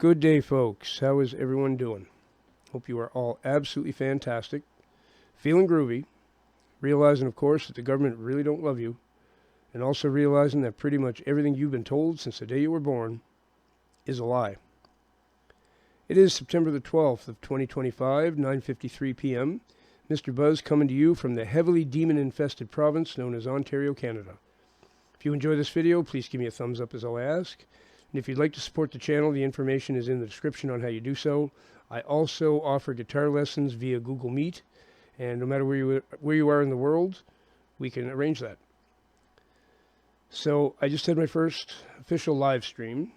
Good day, folks. How is everyone doing? Hope you are all absolutely fantastic, feeling groovy, realizing, of course, that the government really don't love you, and also realizing that pretty much everything you've been told since the day you were born is a lie. It is September the 12th of 2025, 9:53 p.m. Mr. Buzz coming to you from the heavily demon-infested province known as Ontario, Canada. If you enjoy this video, please give me a thumbs up as I'll ask. And if you'd like to support the channel, the information is in the description on how you do so. I also offer guitar lessons via Google Meet, and no matter where you are in the world, we can arrange that. So I just had my first official live stream,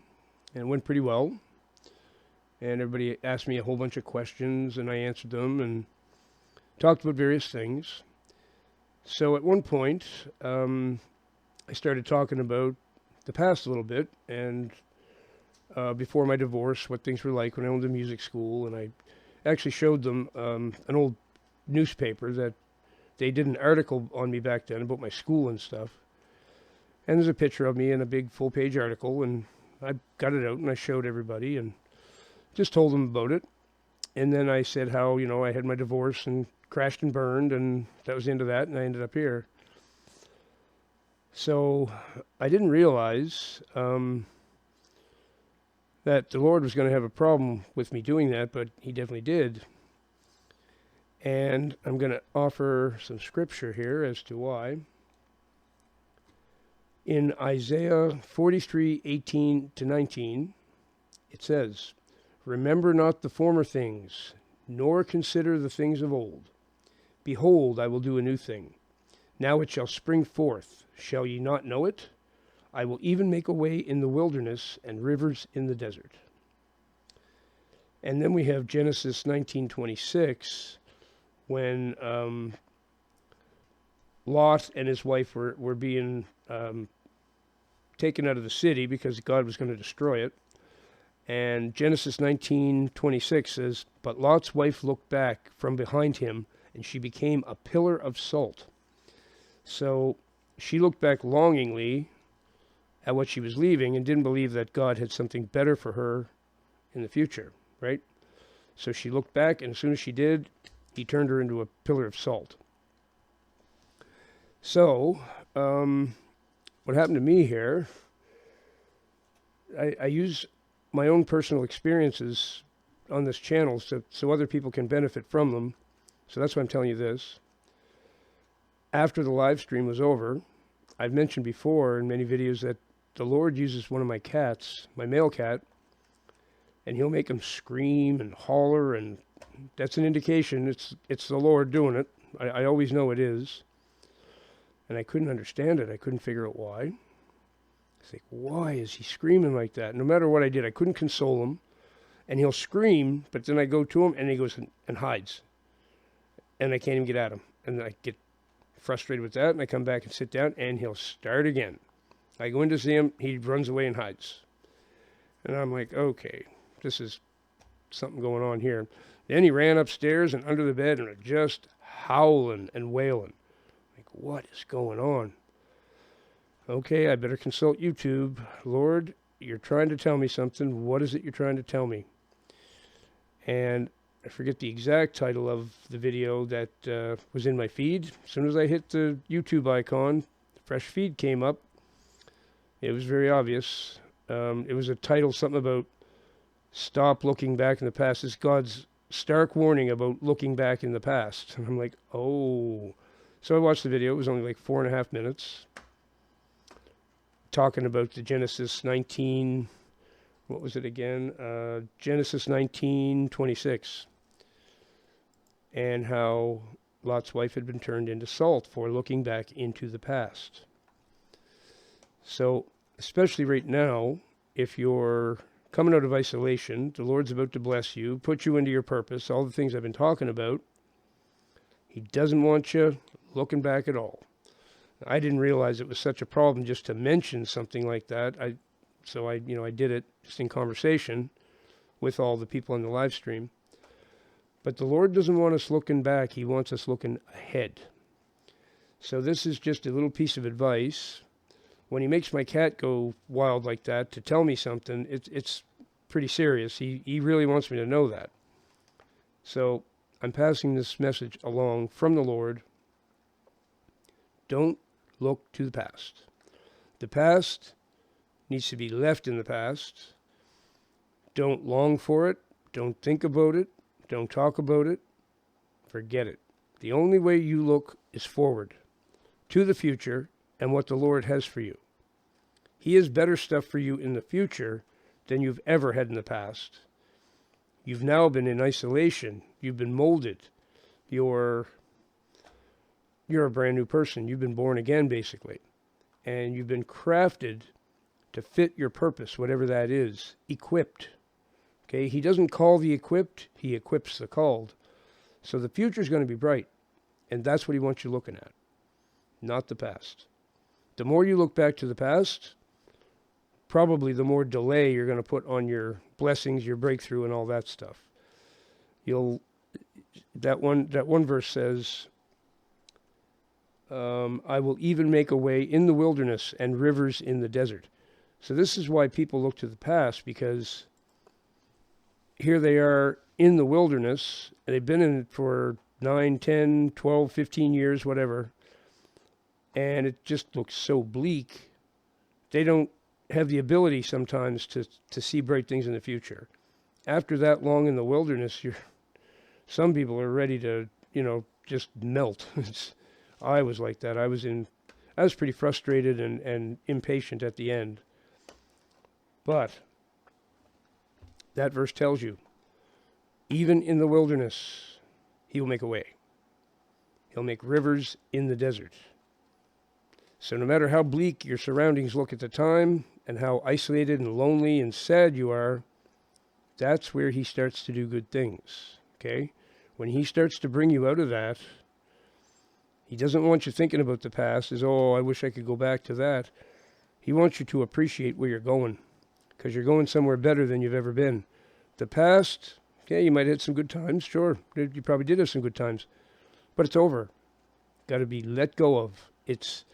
and it went pretty well. And everybody asked me a whole bunch of questions, and I answered them and talked about various things. So at one point, I started talking about the past a little bit, and before my divorce, what things were like when I went to music school, and I actually showed them an old newspaper that they did an article on me back then about my school and stuff. And there's a picture of me in a big full-page article, and I got it out and I showed everybody and just told them about it. And then I said how, I had my divorce and crashed and burned, and that was the end of that, and I ended up here. So I didn't realize that the Lord was going to have a problem with me doing that, but he definitely did. And I'm going to offer some scripture here as to why. In Isaiah 43:18-19, it says, "Remember not the former things, nor consider the things of old. Behold, I will do a new thing. Now it shall spring forth. Shall ye not know it? I will even make a way in the wilderness and rivers in the desert." And then we have Genesis 19:26, when Lot and his wife were being taken out of the city because God was going to destroy it. And Genesis 19:26 says, "But Lot's wife looked back from behind him, and she became a pillar of salt." So she looked back longingly at what she was leaving and didn't believe that God had something better for her in the future, right? So she looked back, and as soon as she did, he turned her into a pillar of salt. So what happened to me here, I use my own personal experiences on this channel so other people can benefit from them. So that's why I'm telling you this. After the live stream was over, I've mentioned before in many videos that the Lord uses one of my cats, my male cat, and he'll make him scream and holler, and that's an indication it's the Lord doing it. I always know it is. And I couldn't understand it. I couldn't figure out why. It's like, why is he screaming like that? No matter what I did, I couldn't console him. And he'll scream, but then I go to him, and he goes and hides. And I can't even get at him. And I get frustrated with that, and I come back and sit down, and he'll start again. I go in to see him, he runs away and hides. And I'm like, okay, this is something going on here. Then he ran upstairs and under the bed and just howling and wailing. Like, what is going on? Okay, I better consult YouTube. Lord, you're trying to tell me something. What is it you're trying to tell me? And I forget the exact title of the video that was in my feed. As soon as I hit the YouTube icon, the fresh feed came up. It was very obvious. It was a title, something about stop looking back in the past. It's God's stark warning about looking back in the past. And I'm like, oh. So I watched the video. It was only like 4.5 minutes. Talking about the Genesis 19, what was it again? Genesis 19:26. And how Lot's wife had been turned into salt for looking back into the past. So, especially right now, if you're coming out of isolation, the Lord's about to bless you, put you into your purpose, all the things I've been talking about. He doesn't want you looking back at all. I didn't realize it was such a problem just to mention something like that. So I did it just in conversation with all the people on the live stream. But the Lord doesn't want us looking back. He wants us looking ahead. So this is just a little piece of advice. When he makes my cat go wild like that to tell me something, it's pretty serious. He really wants me to know that. So I'm passing this message along from the Lord. Don't look to the past. The past needs to be left in the past. Don't long for it. Don't think about it. Don't talk about it. Forget it. The only way you look is forward to the future and what the Lord has for you. He has better stuff for you in the future than you've ever had in the past. You've now been in isolation. You've been molded. You're a brand new person. You've been born again, basically. And you've been crafted to fit your purpose, whatever that is, equipped. Okay, he doesn't call the equipped, he equips the called. So the future is going to be bright, and that's what he wants you looking at, not the past. The more you look back to the past, probably the more delay you're going to put on your blessings, your breakthrough, and all that stuff. That one verse says, I will even make a way in the wilderness and rivers in the desert. So this is why people look to the past, because here they are in the wilderness, and they've been in it for 9, 10, 12, 15 years, whatever, and it just looks so bleak. They don't have the ability sometimes to see bright things in the future. After that long in the wilderness, some people are ready to, just melt. I was like that. I was pretty frustrated and impatient at the end. But that verse tells you, even in the wilderness, he will make a way. He'll make rivers in the desert. So no matter how bleak your surroundings look at the time and how isolated and lonely and sad you are, that's where he starts to do good things, okay? When he starts to bring you out of that, he doesn't want you thinking about the past as, I wish I could go back to that. He wants you to appreciate where you're going, because you're going somewhere better than you've ever been. The past, okay, you might have had some good times, sure. You probably did have some good times, but it's over. Got to be let go of. It's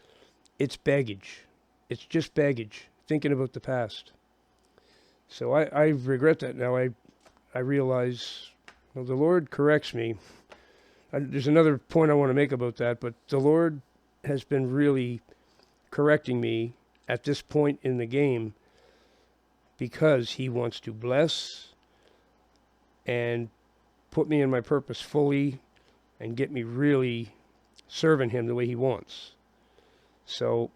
baggage. It's just baggage, thinking about the past. So I regret that now. I realize, the Lord corrects me. There's another point I want to make about that, but the Lord has been really correcting me at this point in the game, because he wants to bless and put me in my purpose fully and get me really serving him the way he wants. So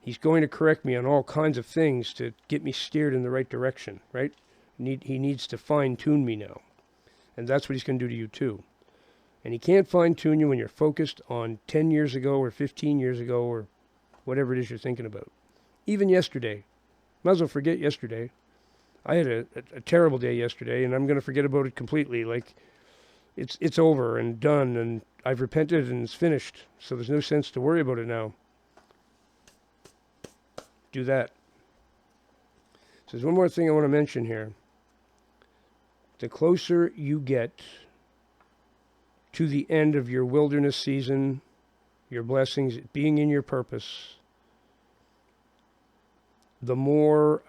he's going to correct me on all kinds of things to get me steered in the right direction, right? He needs to fine-tune me now. And that's what he's going to do to you too. And he can't fine-tune you when you're focused on 10 years ago or 15 years ago or whatever it is you're thinking about. Even yesterday. Might as well forget yesterday. I had a terrible day yesterday, and I'm going to forget about it completely. Like, it's over and done, and I've repented and it's finished. So there's no sense to worry about it now. Do that. So there's one more thing I want to mention here. The closer you get to the end of your wilderness season, your blessings, being in your purpose, the more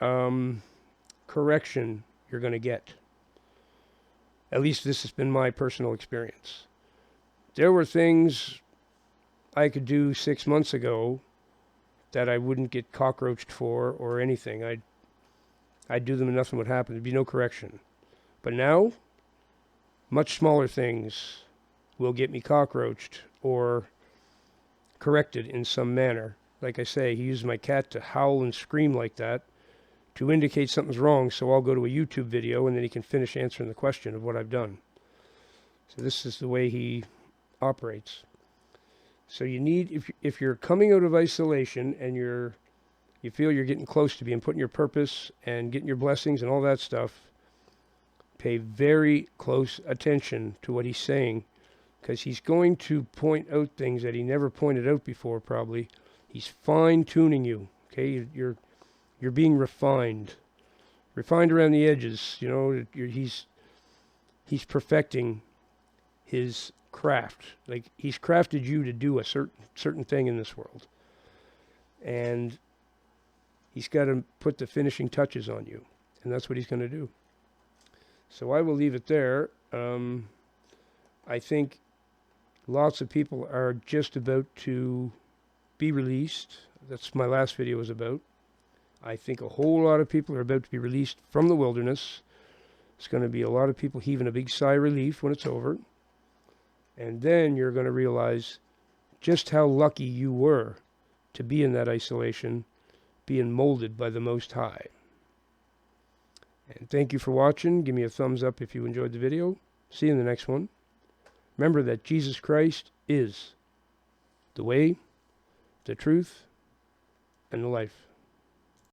correction you're going to get. At least this has been my personal experience. There were things I could do 6 months ago that I wouldn't get cockroached for or anything. I'd do them and nothing would happen. There'd be no correction. But now, much smaller things will get me cockroached or corrected in some manner. Like I say, he used my cat to howl and scream like that to indicate something's wrong, so I'll go to a YouTube video and then he can finish answering the question of what I've done. So this is the way he operates. So you need, if you're coming out of isolation and you feel you're getting close to being put in your purpose and getting your blessings and all that stuff, pay very close attention to what he's saying, because he's going to point out things that he never pointed out before, probably. He's fine-tuning you, okay? You're being refined around the edges. He's perfecting his craft. Like, he's crafted you to do a certain thing in this world, and he's got to put the finishing touches on you. And that's what he's going to do. So I will leave it there. I think lots of people are just about to be released. That's my last video was about. I think a whole lot of people are about to be released from the wilderness. It's going to be a lot of people heaving a big sigh of relief when it's over. And then you're going to realize just how lucky you were to be in that isolation, being molded by the Most High. And thank you for watching. Give me a thumbs up if you enjoyed the video. See you in the next one. Remember that Jesus Christ is the way, the truth, and the life.